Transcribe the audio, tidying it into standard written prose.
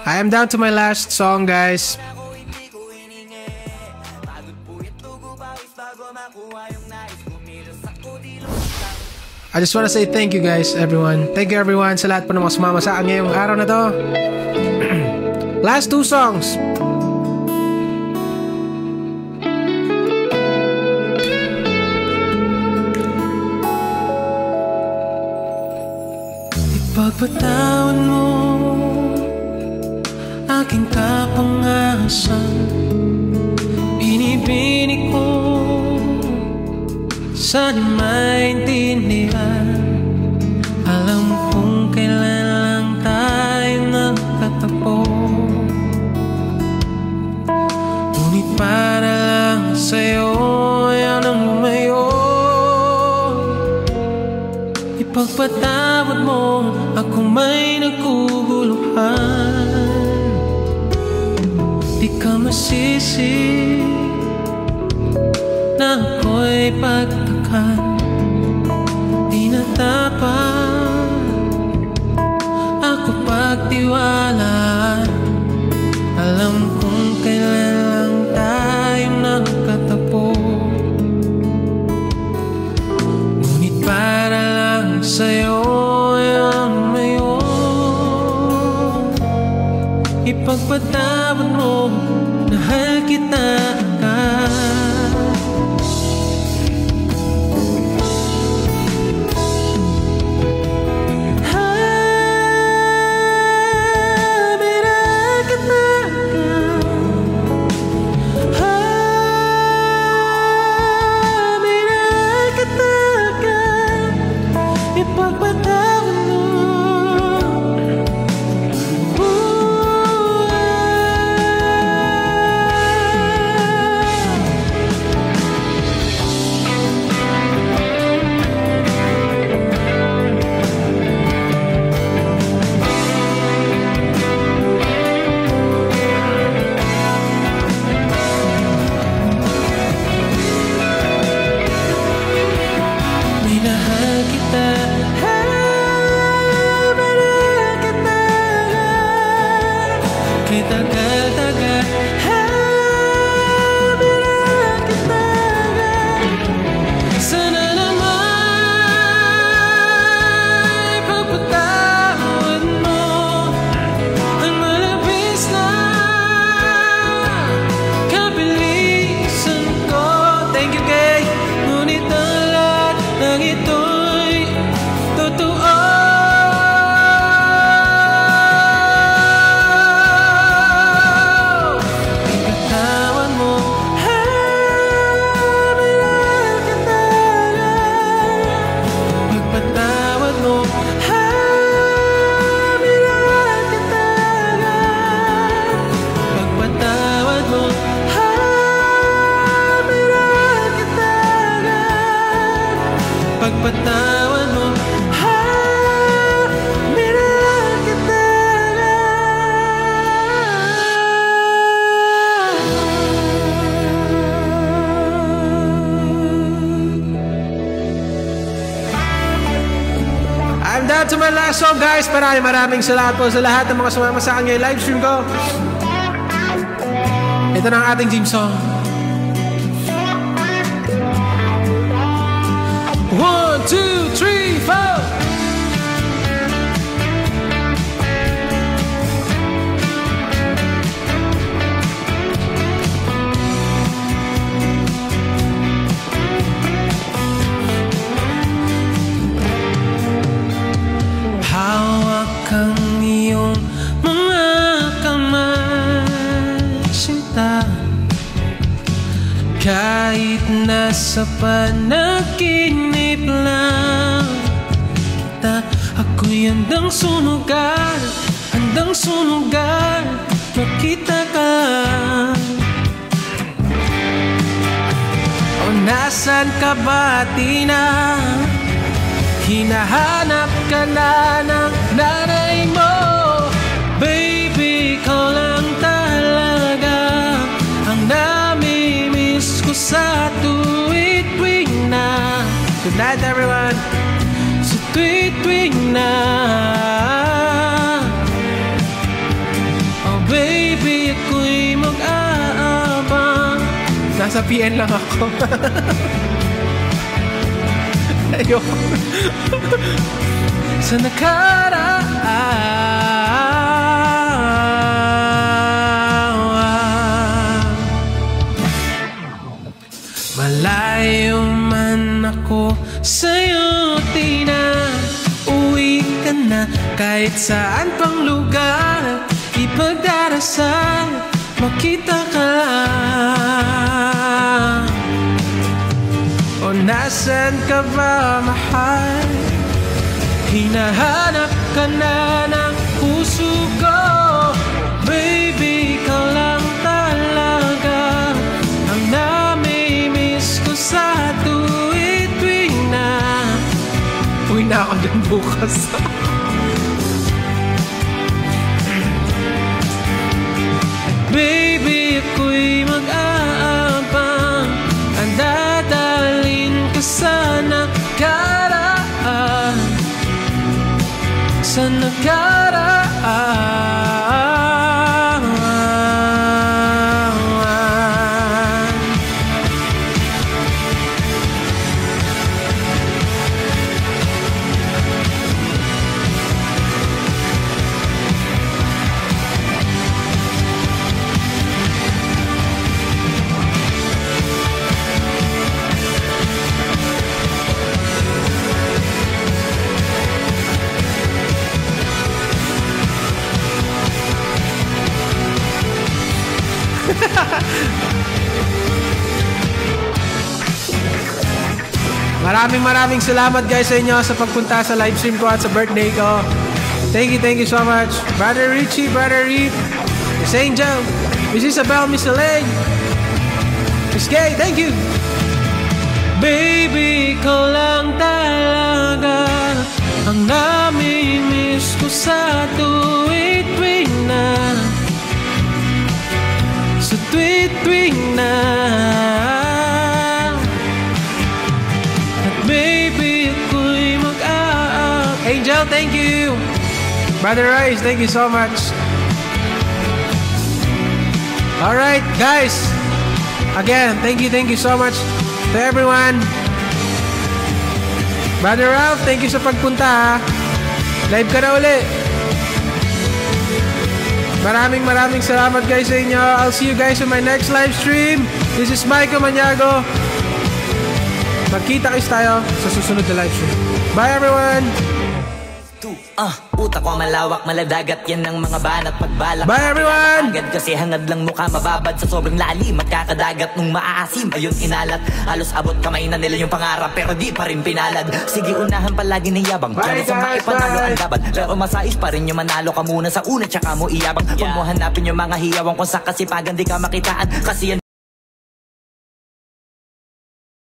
I am down to my last song, guys. I just want to say thank you guys, everyone. Thank you everyone sa lahat po ng mga sumama sa akin ngayong araw na to. Last two songs. Ipagpatawan mo aking kapangasan, binibinig ko sana maintindihan. Alam kong kailan lang tayo nagtatagpo, ngunit para lang sa'yo ayaw nang lumayo. Ipagpatawad mo akong may naguguluhan. Di ka masisi na ako'y pagtakan, di na dapat ako pagtiwalaan. Alam kong kailan lang tayong nagkatagpo, ngunit para lang sa'yo ang mayon. Ipagpatawad mo, mahal kita ka. Pagpatawad mo, minahal kita. I'm down to my last song, guys. Maraming salamat po sa lahat ng mga sumama sa akin ngayong live stream ko. Ito na ang ating team song. 1, 2, 3, 4. Hawak ang iyong mga kamay, sinta. Kahit nasa panaginip lang kita, ako'y handang sunugan, makita ka. O nasan ka ba, Tina? Hinahanap ka na ng nanay mo. Baby, ikaw lang talaga ang namimiss ko sa tuwing na Night everyone. Sa tuwing na oh baby, ako'y mag-aabang. Nasa PN lang ako. Ayoko. Sa nakaraan malayo man ako sa'yo, Tina. Uwi ka na kahit saan pang lugar. Ipagdarasal, makita ka lang. O nasan ka ba, mahal? Hinahanap ka na ng puso ko. Baby, ikaw lang talaga ang nami-miss ko sa tuwing na. Uwi na ako dun bukas. Baby, ako'y mag-aabang. Ang dadalhin ka sa nakaraan. Sa nakaraan. Maraming salamat guys sa inyo sa pagpunta sa live stream ko at sa birthday ko. Thank you so much. Brother Richie, Brother Reef, Miss Angel, Miss Isabel, Miss Elaine, Miss Gay, thank you. Baby, ikaw lang talaga ang nami-miss ko sa tuwing na. Sa tuwing na. At baby, ako'y mag-aab. Angel, thank you. Brother Rice, thank you so much. Alright guys, again, thank you so much to everyone. Brother Ralph, thank you sa pagpunta ha. Live ka na uli. Maraming salamat guys sa inyo. I'll see you guys on my next live stream. This is Michael Maniago. Magkita-kits tayo sa susunod na live stream. Bye everyone. Utak ko malawak, maladagat yan ng mga banat pagbalak. Bye everyone! Agad kasi hangad lang mukha mababad sa sobrang lalim at kakadagat nung maaasim. Ayun inalat, halos abot kamay na nila yung pangarap pero di pa rin pinalad. Sige unahan palagi ng yabang, pero sa maipanalo ang laban. Pero masais pa rin yung manalo ka muna sa una tsaka mo iyabang. Huwag mo hanapin yung mga hiyawang kung sa kasipagan di ka makitaan. Kasi yan